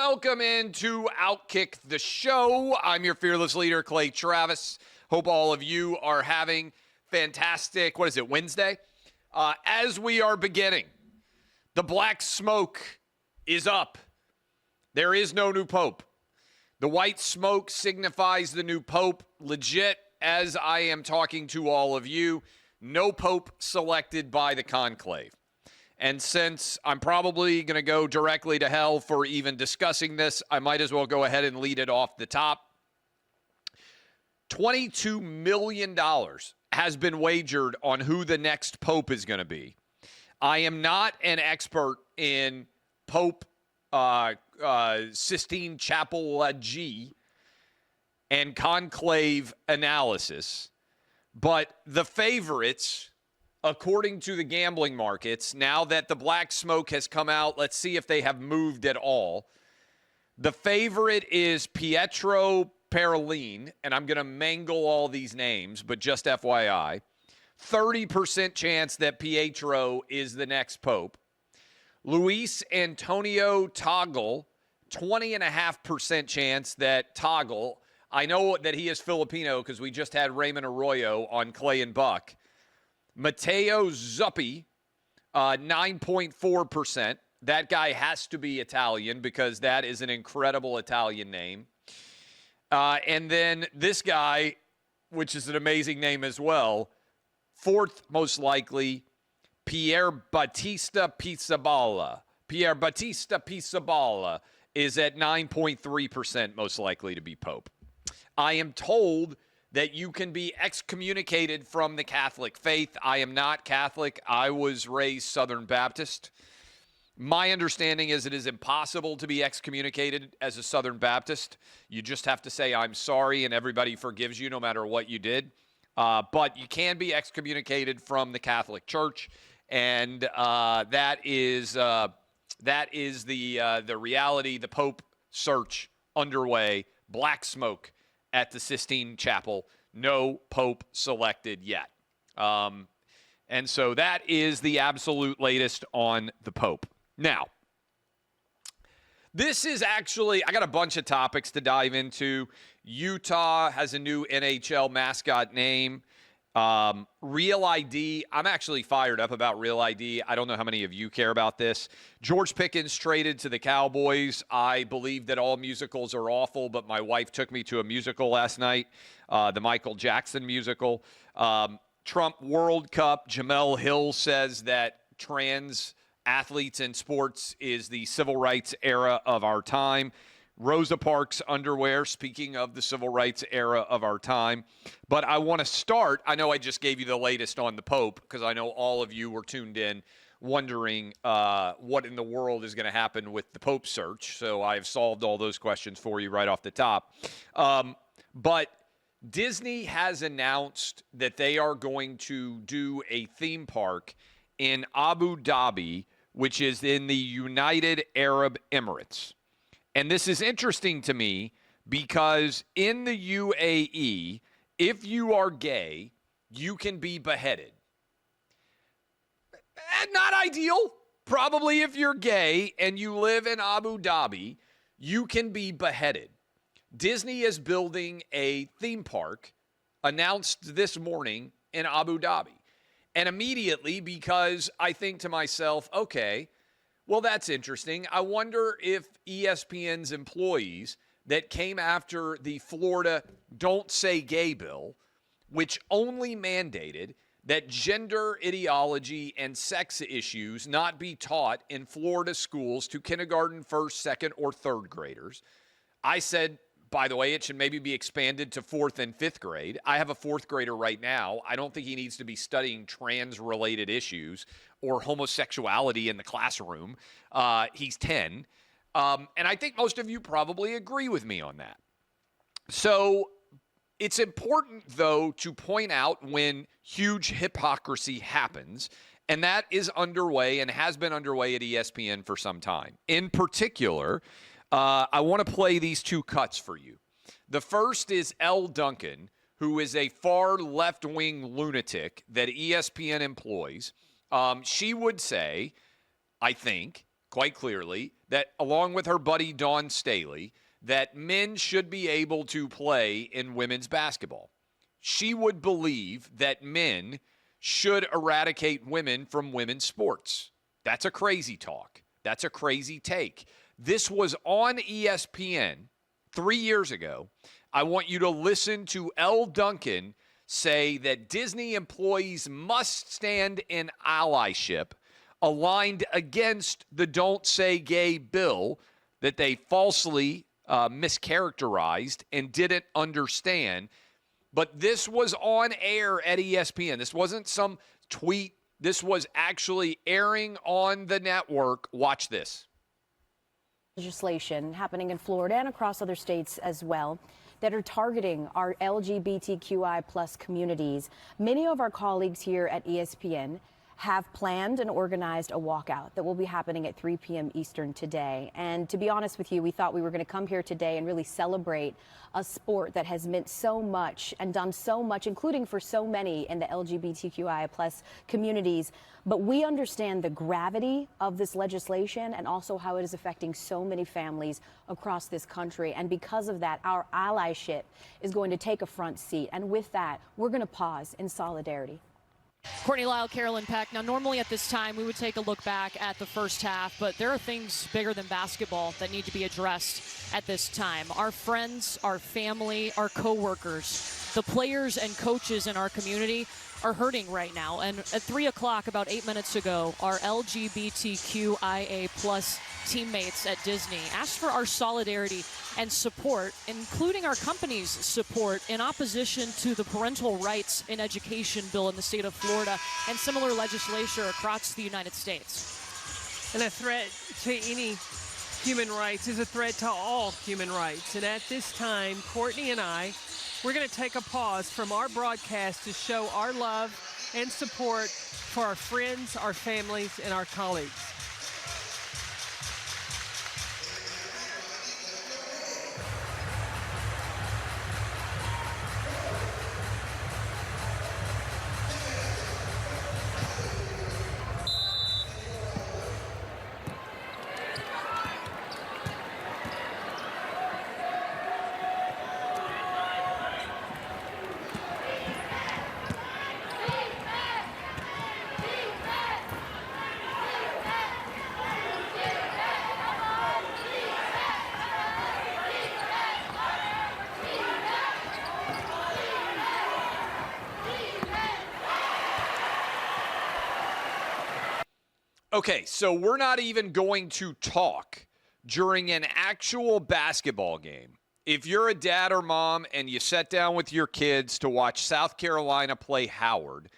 Welcome into OutKick the show. I'm your fearless leader, Clay Travis. Hope all of you are having fantastic, Wednesday? As we are beginning, the black smoke is up. There is no new pope. The white smoke signifies the new pope. Legit, as I am talking to all of you, no pope selected by the conclave. And since I'm probably going to go directly to hell for even discussing this, I might as well go ahead and lead it off the top. $22 million has been wagered on who the next pope is going to be. I am not an expert in Pope Sistine Chapel-G and conclave analysis, but the favorites, according to the gambling markets, now that the black smoke has come out, let's see if they have moved at all. The favorite is Pietro Parolin, and I'm going to mangle all these names, but just FYI. 30% chance that Pietro is the next pope. Luis Antonio Tagle, 20.5% chance that Tagle, I know that he is Filipino because we just had Raymond Arroyo on Clay and Buck. Matteo Zuppi, 9.4%. That guy has to be Italian because that is an incredible Italian name. And then this guy, which is an amazing name as well, fourth most likely, Pier Battista Pizzaballa. Pier Battista Pizzaballa is at 9.3% most likely to be pope. I am told that you can be excommunicated from the Catholic faith. I am not Catholic. I was raised Southern Baptist. My understanding is it is impossible to be excommunicated as a Southern Baptist. You just have to say, I'm sorry, and everybody forgives you no matter what you did. But you can be excommunicated from the Catholic Church, and that is the reality. The Pope search underway. Black smoke at the Sistine Chapel. No Pope selected yet. And so that is the absolute latest on the Pope. Now, this is actually, I got a bunch of topics to dive into. Utah has a new NHL mascot name. Real ID, I'm actually fired up about Real ID. I don't know how many of you care about this. George Pickens traded to the Cowboys. I believe that all musicals are awful, but my wife took me to a musical last night, the Michael Jackson musical. Trump World Cup, Jemele Hill says that trans athletes in sports is the civil rights era of our time. Rosa Parks underwear, speaking of the civil rights era of our time. But I want to start, I know I just gave you the latest on the Pope because I know all of you were tuned in wondering what in the world is going to happen with the Pope search. So I have solved all those questions for you right off the top. But Disney has announced that they are going to do a theme park in Abu Dhabi, which is in the United Arab Emirates. And this is interesting to me because in the UAE, if you are gay, you can be beheaded. Not ideal. Probably if you're gay and you live in Abu Dhabi, you can be beheaded. Disney is building a theme park, announced this morning, in Abu Dhabi. And immediately, because I think to myself, okay, well, that's interesting. I wonder if ESPN's employees that came after the Florida Don't Say Gay bill, which only mandated that gender ideology and sex issues not be taught in Florida schools to kindergarten, first, second, or third graders. I said, by the way, it should maybe be expanded to fourth and fifth grade. I have a fourth grader right now. I don't think he needs to be studying trans-related issues or homosexuality in the classroom. He's 10. And I think most of you probably agree with me on that. So it's important, though, to point out when huge hypocrisy happens, and that is underway and has been underway at ESPN for some time. In particular, I want to play these two cuts for you. The first is Elle Duncan, who is a far left-wing lunatic that ESPN employs. She would say, I think, quite clearly that, along with her buddy Dawn Staley, that men should be able to play in women's basketball. She would believe that men should eradicate women from women's sports. That's a crazy talk. That's a crazy take. This was on ESPN 3 years ago. I want you to listen to Elle Duncan say that Disney employees must stand in allyship aligned against the Don't Say Gay bill that they falsely mischaracterized and didn't understand. But this was on air at ESPN. This wasn't some tweet. This was actually airing on the network. Watch this. Legislation happening in Florida and across other states as well that are targeting our LGBTQI plus communities. Many of our colleagues here at ESPN have planned and organized a walkout that will be happening at 3 p.m. Eastern today. And to be honest with you, we thought we were going to come here today and really celebrate a sport that has meant so much and done so much, including for so many in the LGBTQI plus communities. But we understand the gravity of this legislation and also how it is affecting so many families across this country. And because of that, our allyship is going to take a front seat. And with that, we're going to pause in solidarity. Courtney Lyle, Carolyn Peck. Now, normally at this time, we would take a look back at the first half, but there are things bigger than basketball that need to be addressed at this time. Our friends, our family, our coworkers, the players and coaches in our community are hurting right now. And at 3 o'clock, about 8 minutes ago, our LGBTQIA plus teammates at Disney asked for our solidarity and support, including our company's support, in opposition to the parental rights in education bill in the state of Florida and similar legislation across the United States. And a threat to any human rights is a threat to all human rights. And at this time, Courtney and I, we're going to take a pause from our broadcast to show our love and support for our friends, our families, and our colleagues. Okay, so we're not even going to talk during an actual basketball game. If you're a dad or mom and you sat down with your kids to watch South Carolina play Howard,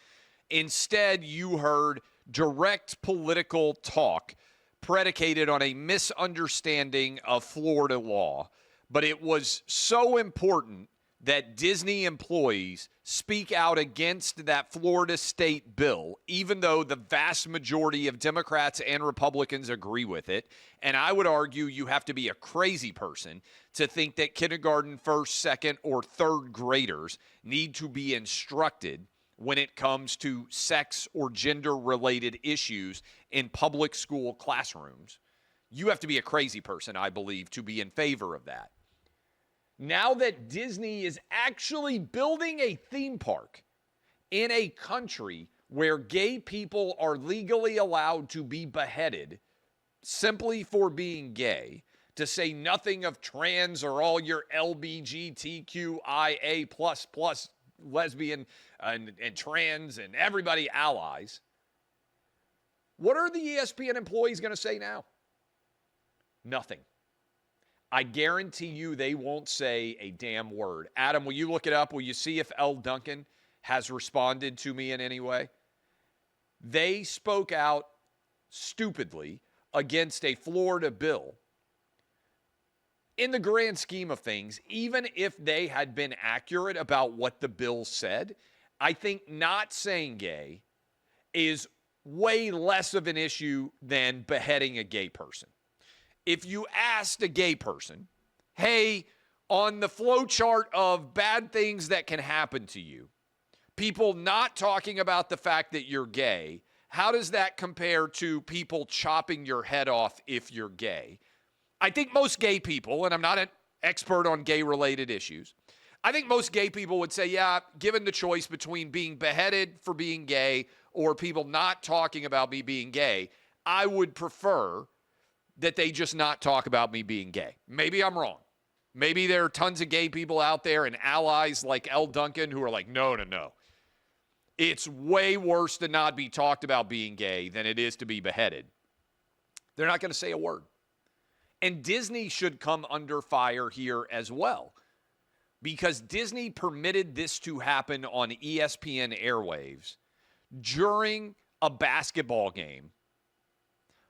instead you heard direct political talk predicated on a misunderstanding of Florida law. But it was so important that Disney employees speak out against that Florida state bill, even though the vast majority of Democrats and Republicans agree with it. And I would argue you have to be a crazy person to think that kindergarten, first, second, or third graders need to be instructed when it comes to sex or gender-related issues in public school classrooms. You have to be a crazy person, I believe, to be in favor of that. Now that Disney is actually building a theme park in a country where gay people are legally allowed to be beheaded simply for being gay, to say nothing of trans or all your LGBTQIA plus lesbian and trans and everybody allies, what are the ESPN employees going to say now? Nothing. I guarantee you they won't say a damn word. Adam, will you look it up? Will you see if Elle Duncan has responded to me in any way? They spoke out stupidly against a Florida bill. In the grand scheme of things, even if they had been accurate about what the bill said, I think not saying gay is way less of an issue than beheading a gay person. If you asked a gay person, hey, on the flow chart of bad things that can happen to you, people not talking about the fact that you're gay, how does that compare to people chopping your head off if you're gay? I think most gay people, and I'm not an expert on gay-related issues, I think most gay people would say, yeah, given the choice between being beheaded for being gay or people not talking about me being gay, I would prefer that they just not talk about me being gay. Maybe I'm wrong. Maybe there are tons of gay people out there and allies like L. Duncan who are like, no. It's way worse to not be talked about being gay than it is to be beheaded. They're not going to say a word. And Disney should come under fire here as well, because Disney permitted this to happen on ESPN airwaves during a basketball game.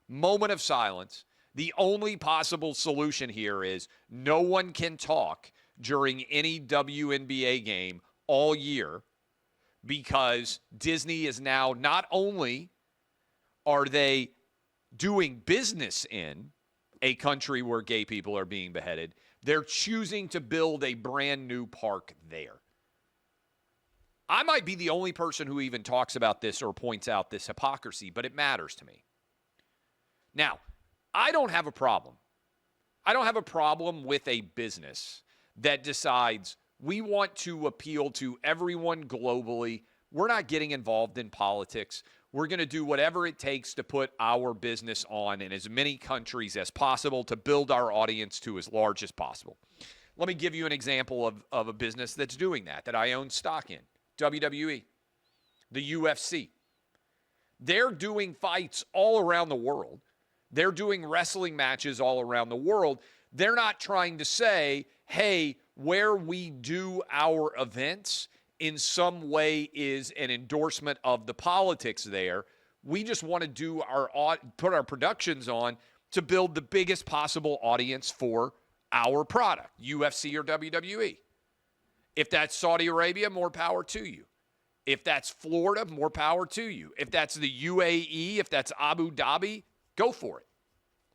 Moment of silence. The only possible solution here is no one can talk during any WNBA game all year, because Disney is now, not only are they doing business in a country where gay people are being beheaded, they're choosing to build a brand new park there. I might be the only person who even talks about this or points out this hypocrisy, but it matters to me. Now, I don't have a problem. I don't have a problem with a business that decides we want to appeal to everyone globally. We're not getting involved in politics. We're going to do whatever it takes to put our business on in as many countries as possible to build our audience to as large as possible. Let me give you an example of a business that's doing that I own stock in. WWE, the UFC. They're doing fights all around the world. They're doing wrestling matches all around the world. They're not trying to say, hey, where we do our events in some way is an endorsement of the politics there. We just want to do put our productions on to build the biggest possible audience for our product, UFC or WWE. If that's Saudi Arabia, more power to you. If that's Florida, more power to you. If that's the UAE, if that's Abu Dhabi, go for it.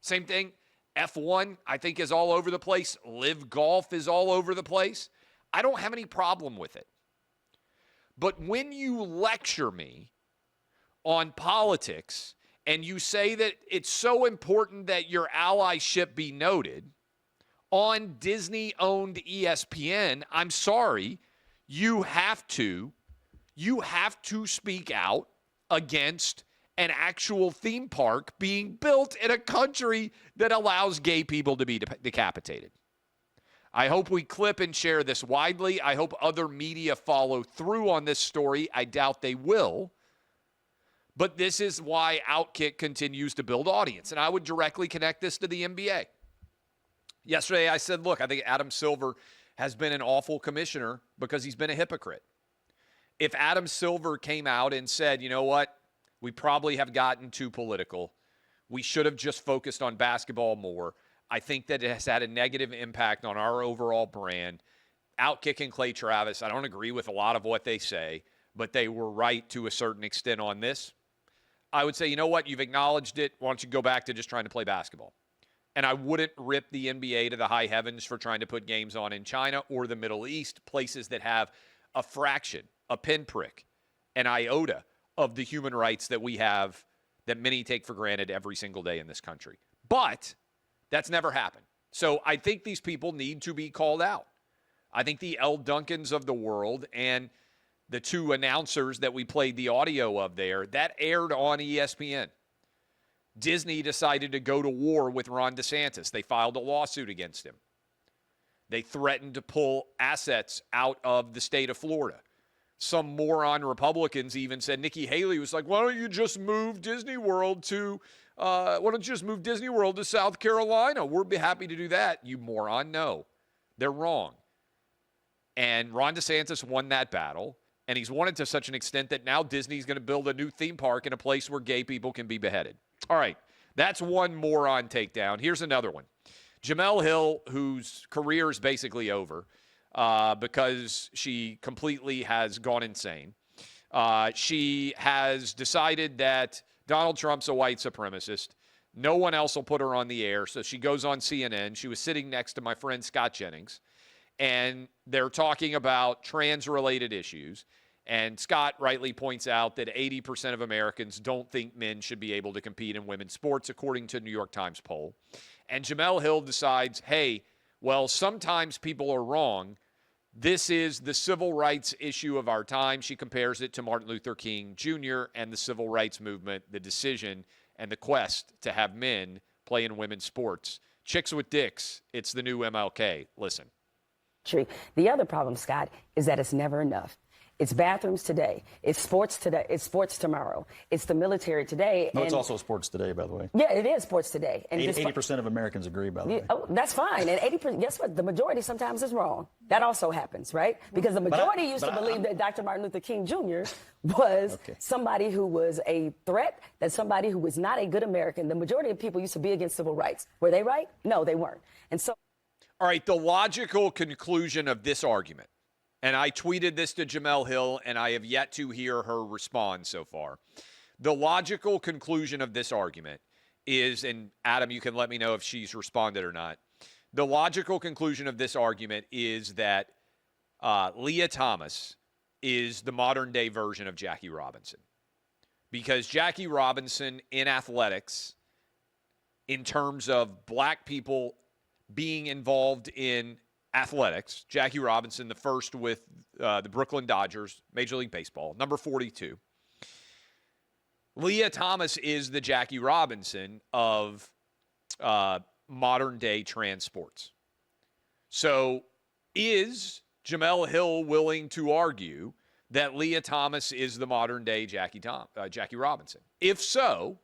Same thing. F1, I think, is all over the place. Live Golf is all over the place. I don't have any problem with it. But when you lecture me on politics and you say that it's so important that your allyship be noted on Disney-owned ESPN, I'm sorry, you have to speak out against an actual theme park being built in a country that allows gay people to be decapitated. I hope we clip and share this widely. I hope other media follow through on this story. I doubt they will. But this is why OutKick continues to build audience. And I would directly connect this to the NBA. Yesterday I said, look, I think Adam Silver has been an awful commissioner because he's been a hypocrite. If Adam Silver came out and said, you know what, we probably have gotten too political, we should have just focused on basketball more, I think that it has had a negative impact on our overall brand. OutKick and Clay Travis, I don't agree with a lot of what they say, but they were right to a certain extent on this. I would say, you know what, you've acknowledged it. Why don't you go back to just trying to play basketball? And I wouldn't rip the NBA to the high heavens for trying to put games on in China or the Middle East, places that have a fraction, a pinprick, an iota of the human rights that we have that many take for granted every single day in this country. But that's never happened. So I think these people need to be called out. I think the L. Duncans of the world and the two announcers that we played the audio of there, that aired on ESPN. Disney decided to go to war with Ron DeSantis. They filed a lawsuit against him. They threatened to pull assets out of the state of Florida. Some moron Republicans even said, Nikki Haley was like, why don't you just move Disney World to South Carolina? We'll be happy to do that. You moron. No, they're wrong. And Ron DeSantis won that battle. And he's won it to such an extent that now Disney's going to build a new theme park in a place where gay people can be beheaded. All right, that's one moron takedown. Here's another one. Jemele Hill, whose career is basically over because she completely has gone insane. She has decided that Donald Trump's a white supremacist. No one else will put her on the air, so she goes on CNN. She was sitting next to my friend Scott Jennings, and they're talking about trans-related issues. And Scott rightly points out that 80% of Americans don't think men should be able to compete in women's sports, according to a New York Times poll. And Jemele Hill decides, hey, well, sometimes people are wrong. This is the civil rights issue of our time. She compares it to Martin Luther King Jr. and the civil rights movement, the decision and the quest to have men play in women's sports. Chicks with dicks, it's the new MLK. Listen. The other problem, Scott, is that it's never enough. It's bathrooms today. It's sports today. It's sports tomorrow. It's the military today. No, it's also sports today, by the way. Yeah, it is sports today. And 80% of Americans agree, by the way. Oh, that's fine. And 80%, guess what? The majority sometimes is wrong. That also happens, right? Because the majority used to believe that Dr. Martin Luther King Jr. was somebody who was a threat, that somebody who was not a good American. The majority of people used to be against civil rights. Were they right? No, they weren't. And so. All right, the logical conclusion of this argument. And I tweeted this to Jemele Hill, and I have yet to hear her respond so far. The logical conclusion of this argument is, and Adam, you can let me know if she's responded or not. The logical conclusion of this argument is that Leah Thomas is the modern-day version of Jackie Robinson. Because Jackie Robinson in athletics, in terms of black people being involved in athletics, Jackie Robinson, the first with the Brooklyn Dodgers, Major League Baseball, number 42. Leah Thomas is the Jackie Robinson of modern-day trans sports. So is Jemele Hill willing to argue that Leah Thomas is the modern-day Jackie Robinson? If so,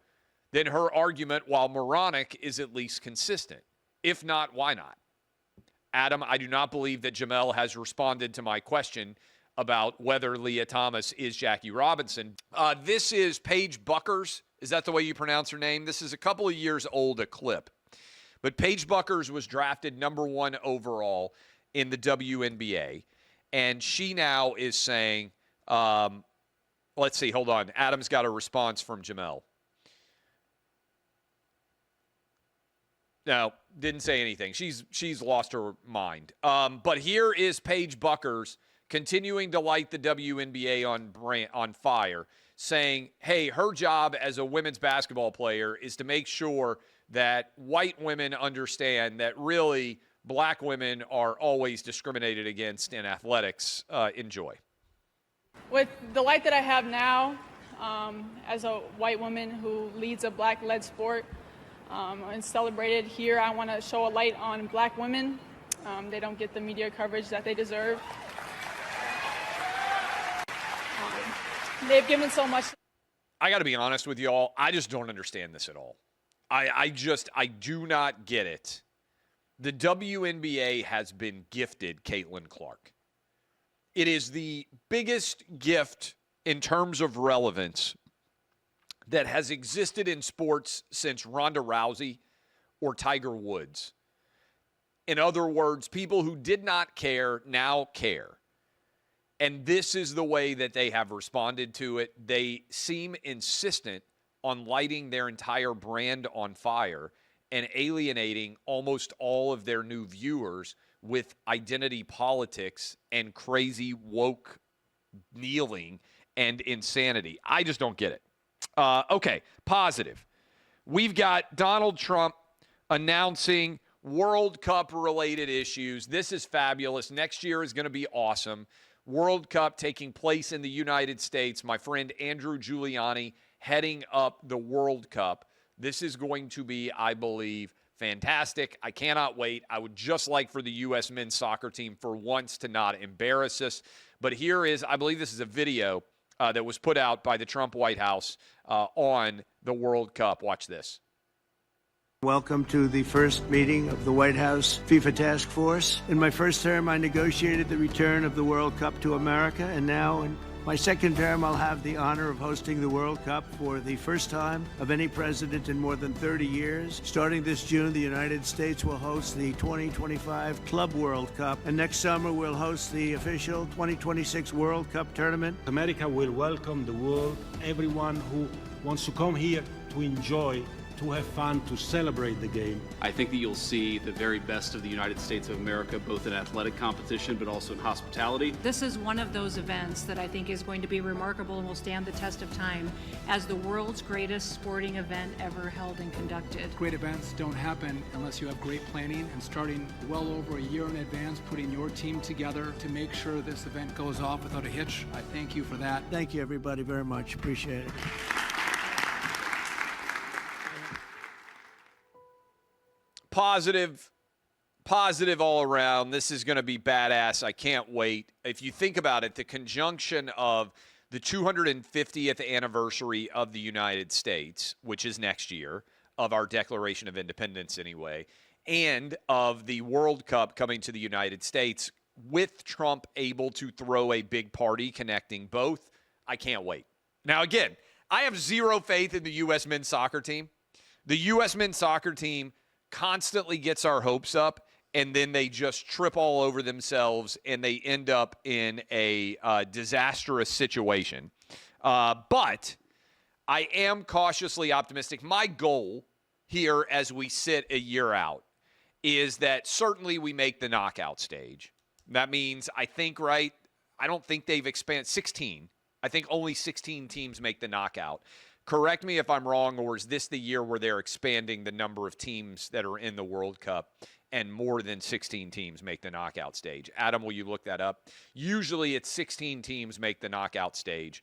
then her argument, while moronic, is at least consistent. If not, why not? Adam, I do not believe that Jemele has responded to my question about whether Leah Thomas is Jackie Robinson. This is Paige Bueckers. Is that the way you pronounce her name? This is a couple of years old, a clip. But Paige Bueckers was drafted number 1 overall in the WNBA. And she now is saying, let's see, hold on. Adam's got a response from Jemele. No, didn't say anything. She's lost her mind. But here is Paige Bueckers continuing to light the WNBA on fire, saying, hey, her job as a women's basketball player is to make sure that white women understand that really black women are always discriminated against in athletics. Enjoy. With the light that I have now, as a white woman who leads a black-led sport, and celebrated here, I want to show a light on black women. They don't get the media coverage that they deserve. They've given so much. I got to be honest with y'all. I just don't understand this at all. I do not get it. The WNBA has been gifted Caitlin Clark. It is the biggest gift in terms of relevance that has existed in sports since Ronda Rousey or Tiger Woods. In other words, people who did not care now care. And this is the way that they have responded to it. They seem insistent on lighting their entire brand on fire and alienating almost all of their new viewers with identity politics and crazy woke kneeling and insanity. I just don't get it. Okay, positive. We've got Donald Trump announcing World Cup-related issues. This is fabulous. Next year is going to be awesome. World Cup taking place in the United States. My friend Andrew Giuliani heading up the World Cup. This is going to be, I believe, fantastic. I cannot wait. I would just like for the U.S. men's soccer team for once to not embarrass us. But here is, I believe this is a video that was put out by the Trump White House on the World Cup. Watch this. Welcome to the first meeting of the White House FIFA Task Force. In my first term, I negotiated the return of the World Cup to America, and now in my second term, I'll have the honor of hosting the World Cup for the first time of any president in more than 30 years. Starting this June, the United States will host the 2025 Club World Cup, and next summer we'll host the official 2026 World Cup tournament. America will welcome the world, everyone who wants to come here to enjoy, to have fun, to celebrate the game. I think that you'll see the very best of the United States of America, both in athletic competition, but also in hospitality. This is one of those events that I think is going to be remarkable and will stand the test of time as the world's greatest sporting event ever held and conducted. Great events don't happen unless you have great planning and starting well over a year in advance, putting your team together to make sure this event goes off without a hitch. I thank you for that. Thank you, everybody, very much. Appreciate it. Positive all around. This is going to be badass. I can't wait. If you think about it, the conjunction of the 250th anniversary of the United States, which is next year, of our Declaration of Independence anyway, and of the World Cup coming to the United States, with Trump able to throw a big party connecting both, I can't wait. Now, again, I have zero faith in the U.S. men's soccer team. The U.S. men's soccer team constantly gets our hopes up, and then they just trip all over themselves, and they end up in a disastrous situation. But I am cautiously optimistic. My goal here as we sit a year out is that certainly we make the knockout stage. That means, I think, right, I don't think they've expanded 16. I think only 16 teams make the knockout. Correct me if I'm wrong, or is this the year where they're expanding the number of teams that are in the World Cup and more than 16 teams make the knockout stage? Adam, will you look that up? Usually it's 16 teams make the knockout stage.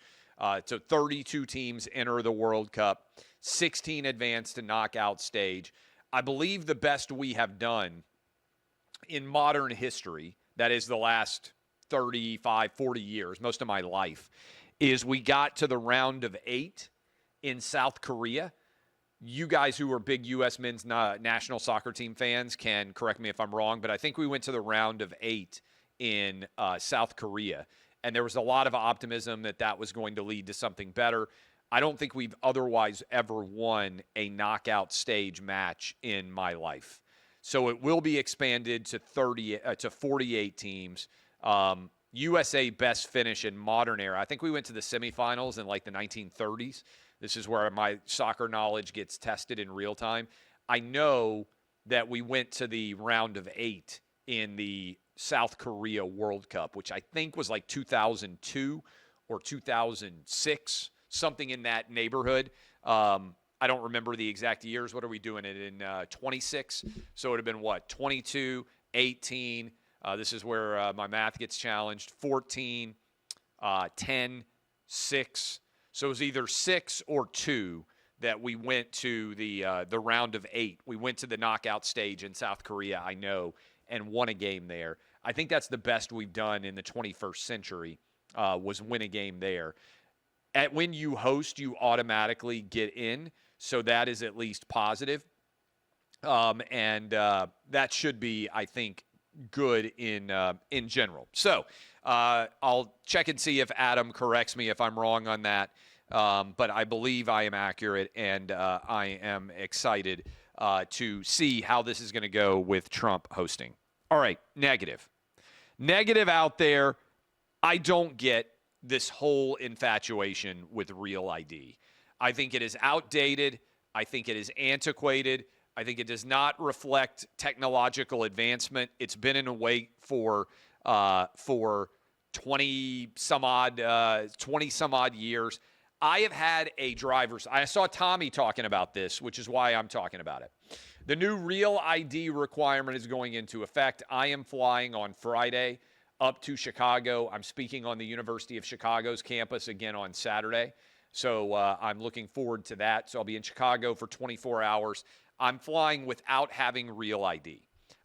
So 32 teams enter the World Cup, 16 advance to knockout stage. I believe the best we have done in modern history, that is the last 35, 40 years, most of my life, is we got to the round of 8 in South Korea. You guys who are big U.S. men's national soccer team fans can correct me if I'm wrong, but I think we went to the round of 8 in South Korea, and there was a lot of optimism that that was going to lead to something better. I don't think we've otherwise ever won a knockout stage match in my life. So it will be expanded to 48 teams. USA best finish in modern era. I think we went to the semifinals in like the 1930s. This is where my soccer knowledge gets tested in real time. I know that we went to the round of 8 in the South Korea World Cup, which I think was like 2002 or 2006, something in that neighborhood. I don't remember the exact years. What are we doing it in 26? So it would have been what? 22, 18. This is where my math gets challenged. 14, 10, 6. So it was either 6 or 2 that we went to the round of 8. We went to the knockout stage in South Korea, I know, and won a game there. I think that's the best we've done in the 21st century, was win a game there. When you host, you automatically get in, so that is at least positive. And that should be, I think, good in general. So I'll check and see if Adam corrects me if I'm wrong on that. But I believe I am accurate, and I am excited to see how this is going to go with Trump hosting. All right, negative. Negative out there, I don't get this whole infatuation with Real ID. I think it is outdated. I think it is antiquated. I think it does not reflect technological advancement. It's been in a wait for 20 some odd years. I have had a driver's. I saw Tommy talking about this, which is why I'm talking about it. The new Real ID requirement is going into effect. I am flying on Friday up to Chicago. I'm speaking on the University of Chicago's campus again on Saturday. So I'm looking forward to that. So I'll be in Chicago for 24 hours. I'm flying without having Real ID.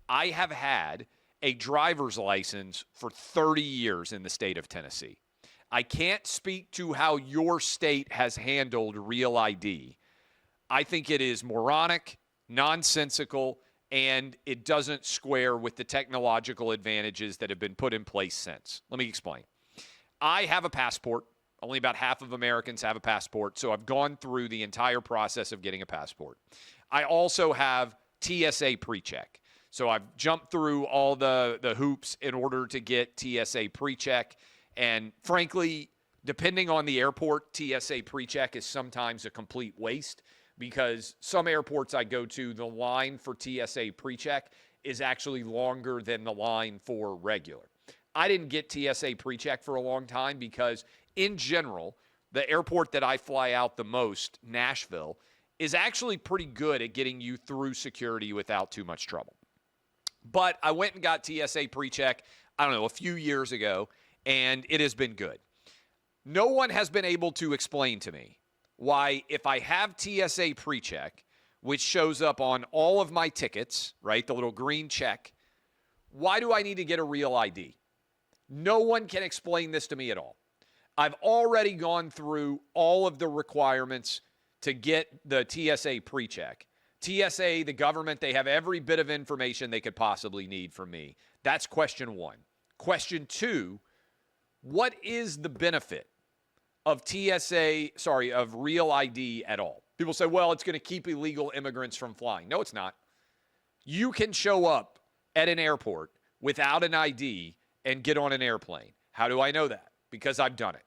I have had a driver's license for 30 years in the state of Tennessee. I can't speak to how your state has handled Real ID. I think it is moronic, nonsensical, and it doesn't square with the technological advantages that have been put in place since. Let me explain. I have a passport. Only about half of Americans have a passport, so I've gone through the entire process of getting a passport. I also have TSA PreCheck. So I've jumped through all the hoops in order to get TSA PreCheck. And frankly, depending on the airport, TSA PreCheck is sometimes a complete waste. because some airports I go to, the line for TSA pre-check is actually longer than the line for regular. I didn't get TSA pre-check for a long time because, in general, the airport that I fly out the most, Nashville, is actually pretty good at getting you through security without too much trouble. But I went and got TSA pre-check, I don't know, a few years ago, and it has been good. No one has been able to explain to me why, if I have TSA pre-check, which shows up on all of my tickets, right, the little green check, why do I need to get a real ID? No one can explain this to me at all. I've already gone through all of the requirements to get the TSA pre-check. TSA, the government, they have every bit of information they could possibly need from me. That's question one. Question two, what is the benefit of of real ID at all? People say, well, it's going to keep illegal immigrants from flying. No, it's not. You can show up at an airport without an ID and get on an airplane. How do I know that? Because I've done it.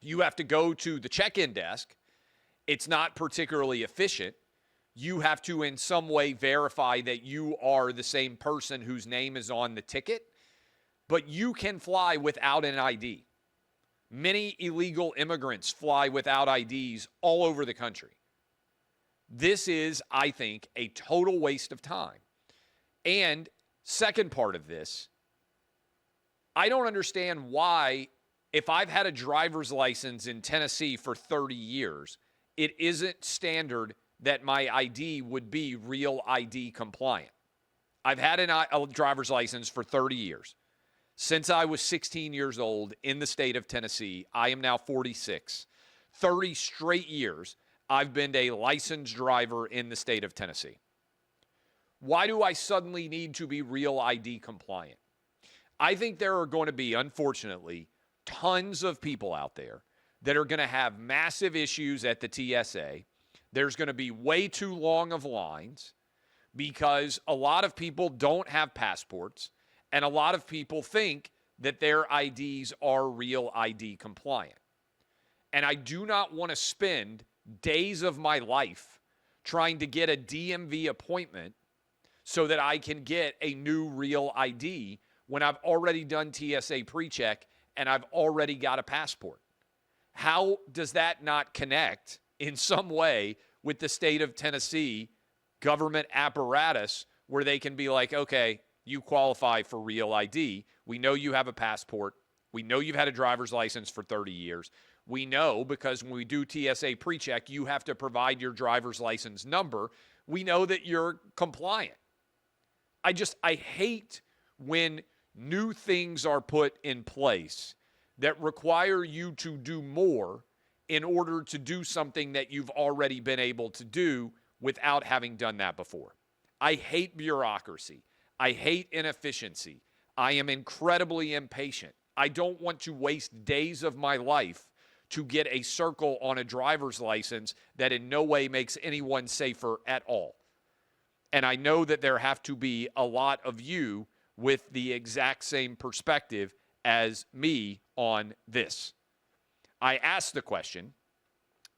You have to go to the check-in desk. It's not particularly efficient. You have to in some way verify that you are the same person whose name is on the ticket, but you can fly without an ID. Many illegal immigrants fly without IDs all over the country. This is, I think, a total waste of time. And second part of this, I don't understand why, if I've had a driver's license in Tennessee for 30 years, it isn't standard that my ID would be real ID compliant. I've had a driver's license for 30 years. Since I was 16 years old in the state of Tennessee, I am now 46. 30 straight years, I've been a licensed driver in the state of Tennessee. Why do I suddenly need to be real ID compliant? I think there are going to be, unfortunately, tons of people out there that are going to have massive issues at the TSA. There's going to be way too long of lines because a lot of people don't have passports. And a lot of people think that their IDs are real ID compliant. And I do not want to spend days of my life trying to get a DMV appointment so that I can get a new real ID when I've already done TSA pre-check and I've already got a passport. How does that not connect in some way with the state of Tennessee government apparatus where they can be like, okay, you qualify for real ID. We know you have a passport. We know you've had a driver's license for 30 years. We know because when we do TSA pre-check, you have to provide your driver's license number. We know that you're compliant. I hate when new things are put in place that require you to do more in order to do something that you've already been able to do without having done that before. I hate bureaucracy. I hate inefficiency. I am incredibly impatient. I don't want to waste days of my life to get a circle on a driver's license that in no way makes anyone safer at all. And I know that there have to be a lot of you with the exact same perspective as me on this. I asked the question,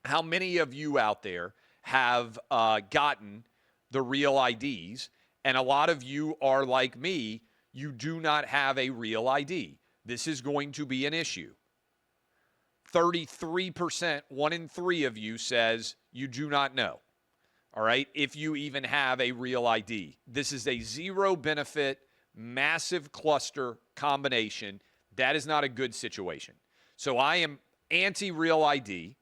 how many of you out there have gotten the real IDs? And a lot of you are like me, you do not have a real ID. This is going to be an issue. 33%, 1 in 3 of you says you do not know, all right, if you even have a real ID. This is a zero benefit, massive cluster combination. That is not a good situation. So I am anti-real ID.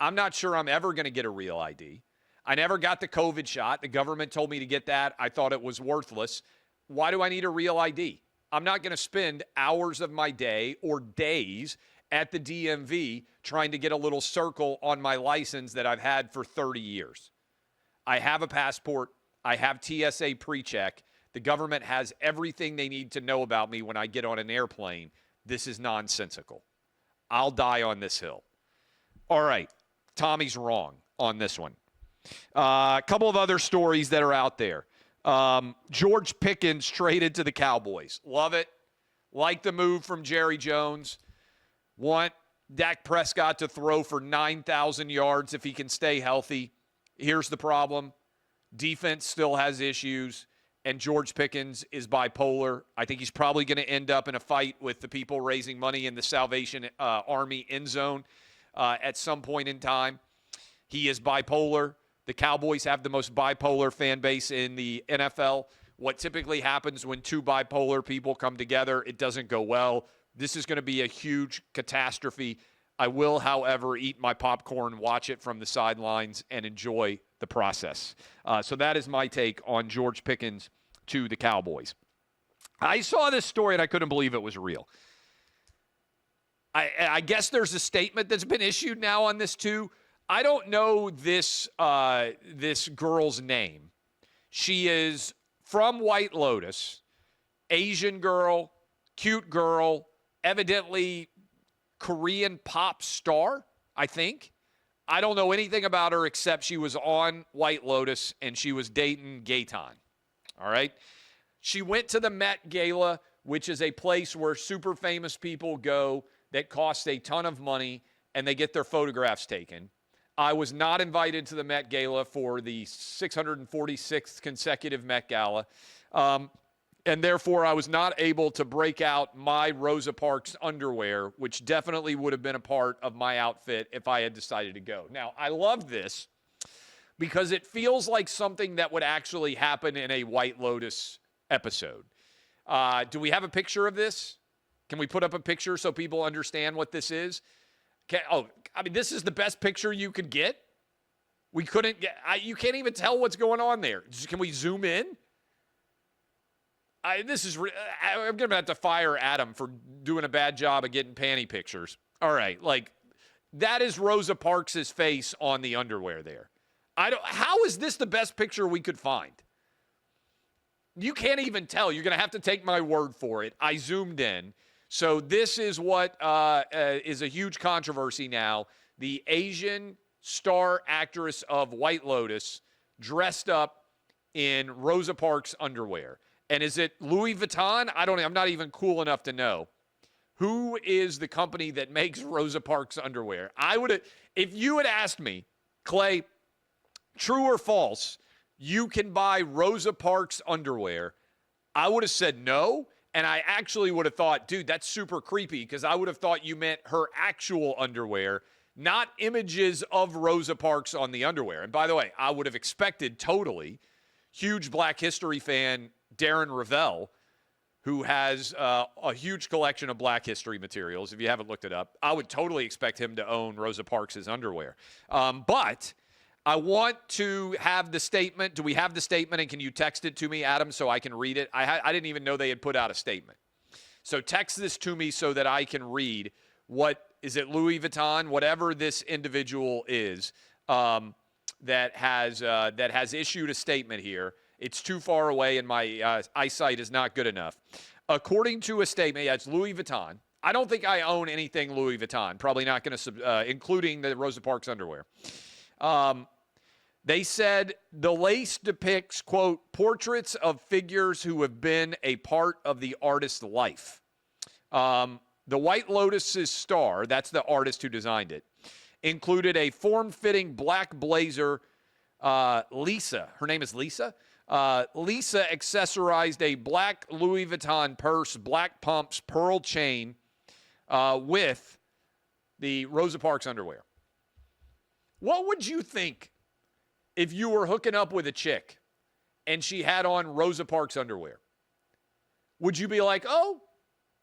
I'm not sure I'm ever going to get a real ID. I never got the COVID shot. The government told me to get that. I thought it was worthless. Why do I need a real ID? I'm not going to spend hours of my day or days at the DMV trying to get a little circle on my license that I've had for 30 years. I have a passport. I have TSA pre-check. The government has everything they need to know about me when I get on an airplane. This is nonsensical. I'll die on this hill. All right. Tommy's wrong on this one. A couple of other stories that are out there. George Pickens traded to the Cowboys. Love it. Like the move from Jerry Jones. Want Dak Prescott to throw for 9,000 yards if he can stay healthy. Here's the problem. Defense still has issues, and George Pickens is bipolar. I think he's probably going to end up in a fight with the people raising money in the Salvation Army end zone at some point in time. He is bipolar. The Cowboys have the most bipolar fan base in the NFL. What typically happens when two bipolar people come together, it doesn't go well. This is going to be a huge catastrophe. I will, however, eat my popcorn, watch it from the sidelines, and enjoy the process. So that is my take on George Pickens to the Cowboys. I saw this story, and I couldn't believe it was real. I guess there's a statement that's been issued now on this, too. I don't know this girl's name. She is from White Lotus, Asian girl, cute girl, evidently Korean pop star, I think. I don't know anything about her except she was on White Lotus and she was dating Gaetan. All right? She went to the Met Gala, which is a place where super famous people go that costs a ton of money and they get their photographs taken. I was not invited to the Met Gala for the 646th consecutive Met Gala. And therefore, I was not able to break out my Rosa Parks underwear, which definitely would have been a part of my outfit if I had decided to go. Now, I love this because it feels like something that would actually happen in a White Lotus episode. Do we have a picture of this? Can we put up a picture so people understand what this is? This is the best picture you could get? We couldn't get, you can't even tell what's going on there. Can we zoom in? I'm going to have to fire Adam for doing a bad job of getting panty pictures. All right, that is Rosa Parks' face on the underwear there. How is this the best picture we could find? You can't even tell. You're going to have to take my word for it. I zoomed in. So this is what is a huge controversy now. The Asian star actress of White Lotus dressed up in Rosa Parks underwear. And is it Louis Vuitton? I don't know. I'm not even cool enough to know. Who is the company that makes Rosa Parks underwear? If you had asked me, Clay, true or false, you can buy Rosa Parks underwear, I would have said no. And I actually would have thought, dude, that's super creepy, because I would have thought you meant her actual underwear, not images of Rosa Parks on the underwear. And by the way, I would have expected totally, huge Black History fan, Darren Ravel, who has a huge collection of Black History materials. If you haven't looked it up, I would totally expect him to own Rosa Parks' underwear. But I want to have the statement. Do we have the statement, and can you text it to me, Adam, so I can read it? I didn't even know they had put out a statement. So text this to me so that I can read what, is it Louis Vuitton, whatever this individual is that has issued a statement here. It's too far away, and my eyesight is not good enough. According to a statement, it's Louis Vuitton. I don't think I own anything Louis Vuitton. Probably not going to, including the Rosa Parks underwear. They said the lace depicts, quote, portraits of figures who have been a part of the artist's life. The White Lotus's star, that's the artist who designed it, included a form-fitting black blazer. Lisa, her name is Lisa. Lisa accessorized a black Louis Vuitton purse, black pumps, pearl chain with the Rosa Parks underwear. What would you think if you were hooking up with a chick and she had on Rosa Parks underwear? Would you be like, oh,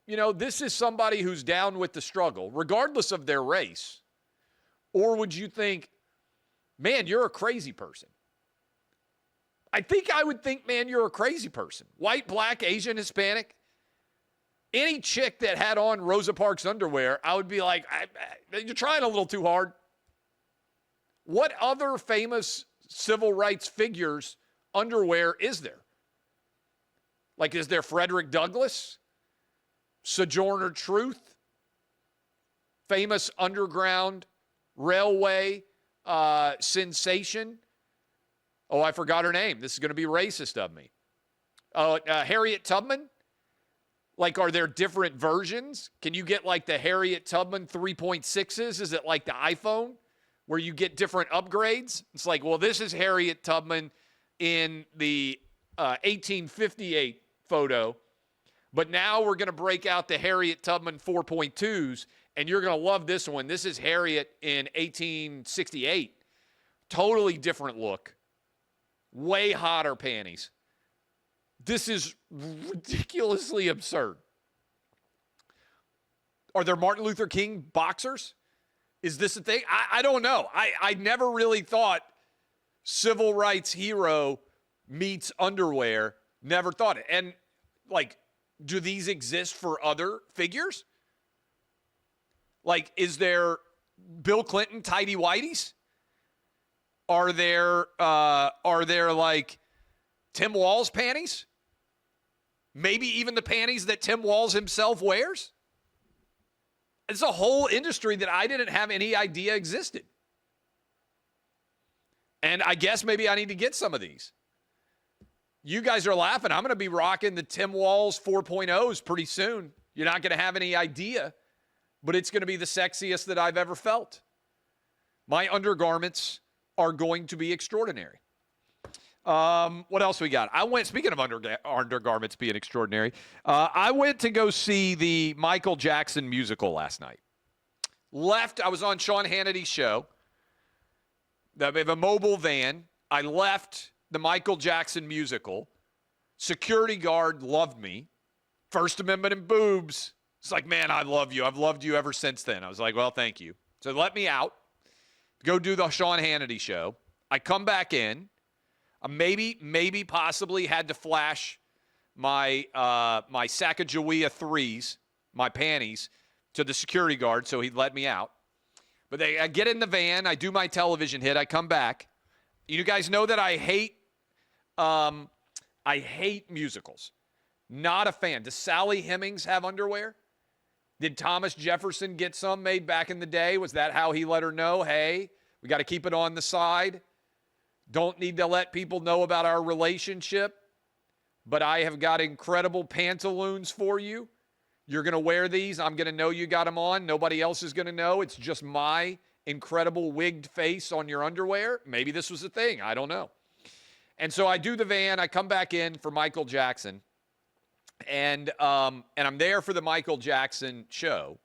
this is somebody who's down with the struggle, regardless of their race? Or would you think, man, you're a crazy person? I think I would think, man, you're a crazy person. White, black, Asian, Hispanic. Any chick that had on Rosa Parks underwear, I would be like, you're trying a little too hard. What other famous civil rights figures' underwear is there? Is there Frederick Douglass? Sojourner Truth? Famous Underground Railway sensation? Oh, I forgot her name. This is going to be racist of me. Harriet Tubman? Are there different versions? Can you get the Harriet Tubman 3.6s? Is it like the iPhone? where you get different upgrades. It's like, well, this is Harriet Tubman in the 1858 photo, but now we're going to break out the Harriet Tubman 4.2s, and you're going to love this one. This is Harriet in 1868. Totally different look. Way hotter panties. This is ridiculously absurd. Are there Martin Luther King boxers? Is this a thing? I don't know. I never really thought civil rights hero meets underwear. Never thought it. And, like, do these exist for other figures? Like, is there Bill Clinton tighty whities? Are there like Tim Walz panties? Maybe even the panties that Tim Walz himself wears? It's a whole industry that I didn't have any idea existed. And I guess maybe I need to get some of these. You guys are laughing. I'm going to be rocking the Tim Walz 4.0s pretty soon. You're not going to have any idea, but it's going to be the sexiest that I've ever felt. My undergarments are going to be extraordinary. What else we got? Speaking of undergarments being extraordinary, I went to go see the Michael Jackson musical last night. I was on Sean Hannity's show. They have a mobile van. I left the Michael Jackson musical. Security guard loved me. First Amendment and boobs. It's like, man, I love you. I've loved you ever since then. I was like, well, thank you. So let me out. Go do the Sean Hannity show. I come back in. Maybe possibly had to flash my Sacagawea 3s, my panties, to the security guard so he'd let me out. But I get in the van. I do my television hit. I come back. You guys know that I hate musicals. Not a fan. Does Sally Hemings have underwear? Did Thomas Jefferson get some made back in the day? Was that how he let her know, hey, we got to keep it on the side? Don't need to let people know about our relationship, but I have got incredible pantaloons for you. You're going to wear these. I'm going to know you got them on. Nobody else is going to know. It's just my incredible wigged face on your underwear. Maybe this was a thing. I don't know. And so I do the van. I come back in for Michael Jackson, and I'm there for the Michael Jackson show.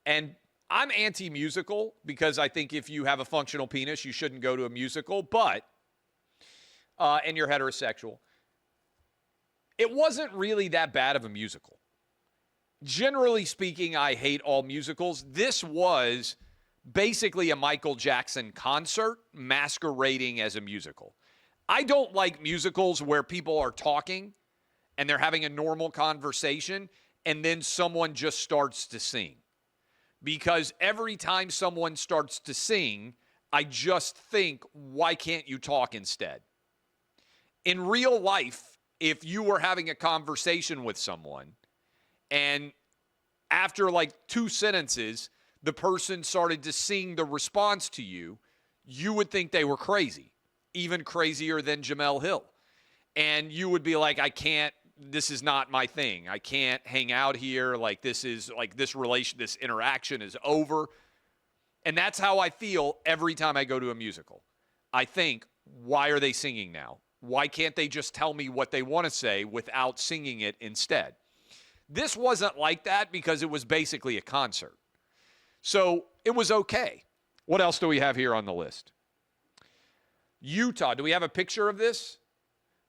And I'm anti-musical because I think if you have a functional penis, you shouldn't go to a musical, but and you're heterosexual. It wasn't really that bad of a musical. Generally speaking, I hate all musicals. This was basically a Michael Jackson concert masquerading as a musical. I don't like musicals where people are talking and they're having a normal conversation and then someone just starts to sing. Because every time someone starts to sing, I just think, why can't you talk instead? In real life, if you were having a conversation with someone and after like 2 sentences, the person started to sing the response to you, you would think they were crazy, even crazier than Jemele Hill. And you would be like, this is not my thing. I can't hang out here. Like this interaction is over. And that's how I feel every time I go to a musical. I think, why are they singing now? Why can't they just tell me what they want to say without singing it instead? This wasn't like that because it was basically a concert. So it was okay. What else do we have here on the list? Utah. Do we have a picture of this?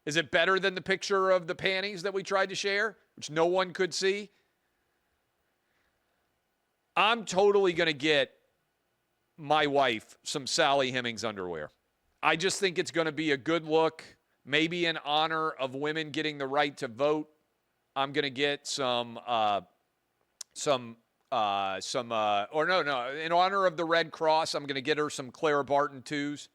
Is it better than the picture of the panties that we tried to share, which no one could see? I'm totally going to get my wife some Sally Hemings underwear. I just think it's going to be a good look, maybe in honor of women getting the right to vote. I'm going to get in honor of the Red Cross, I'm going to get her some Clara Barton 2s.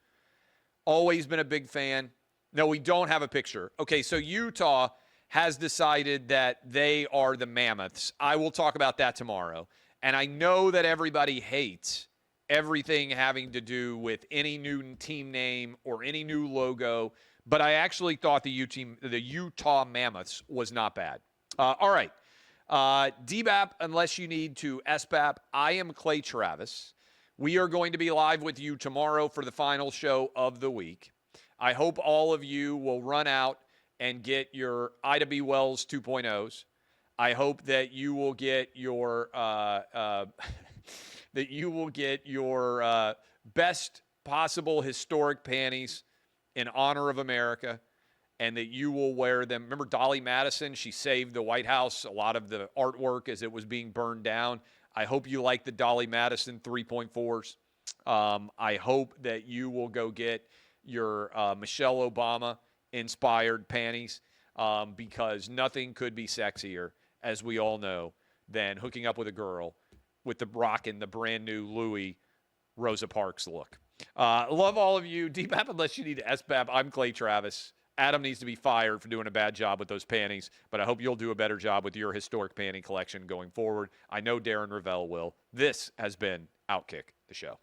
Always been a big fan. No, we don't have a picture. Okay, so Utah has decided that they are the Mammoths. I will talk about that tomorrow. And I know that everybody hates everything having to do with any new team name or any new logo, but I actually thought the Utah Mammoths was not bad. All right. DBAP, unless you need to SBAP. I am Clay Travis. We are going to be live with you tomorrow for the final show of the week. I hope all of you will run out and get your Ida B. Wells 2.0s. I hope that you will get your best possible historic panties in honor of America, and that you will wear them. Remember Dolly Madison? She saved the White House, a lot of the artwork as it was being burned down. I hope you like the Dolly Madison 3.4s. I hope that you will go get your Michelle Obama inspired panties, because nothing could be sexier, as we all know, than hooking up with a girl with the rockin' the brand new Louis Rosa Parks look. Love all of you. DBAP unless you need SBAP. I'm Clay Travis. Adam needs to be fired for doing a bad job with those panties, but I hope you'll do a better job with your historic panty collection going forward. I know Darren Ravel will. This has been OutKick, the show.